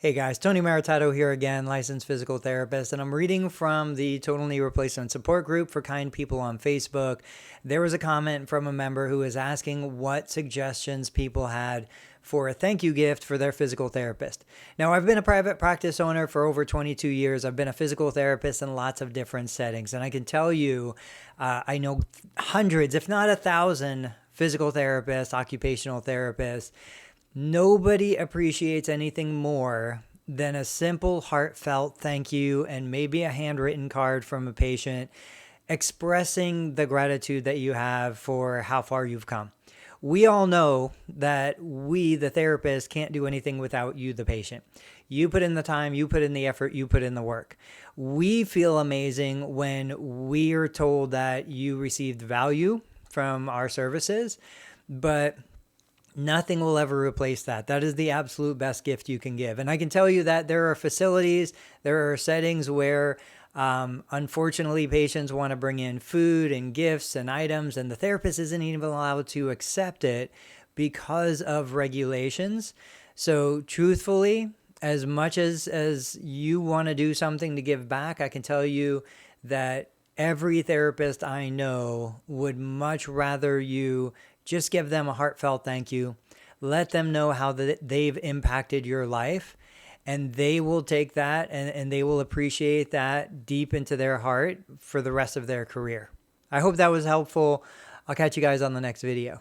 Hey guys, Tony Maritato here again, licensed physical therapist, and I'm reading from the Total Knee Replacement Support Group for Kind People on Facebook. There was a comment from a member who was asking what suggestions people had for a thank you gift for their physical therapist. Now, I've been a private practice owner for over 22 years. I've been a physical therapist in lots of different settings, and I can tell you, I know hundreds, if not 1,000 physical therapists, occupational therapists. Nobody appreciates anything more than a simple, heartfelt thank you and maybe a handwritten card from a patient expressing the gratitude that you have for how far you've come. We all know that we, the therapist, can't do anything without you, the patient. You put in the time, you put in the effort, you put in the work. We feel amazing when we're told that you received value from our services, but nothing will ever replace that. That is the absolute best gift you can give. And I can tell you that there are facilities, there are settings where unfortunately patients want to bring in food and gifts and items, and the therapist isn't even allowed to accept it because of regulations. So truthfully, as much as you want to do something to give back, I can tell you that every therapist I know would much rather you just give them a heartfelt thank you. Let them know how they've impacted your life, and they will take that and they will appreciate that deep into their heart for the rest of their career. I hope that was helpful. I'll catch you guys on the next video.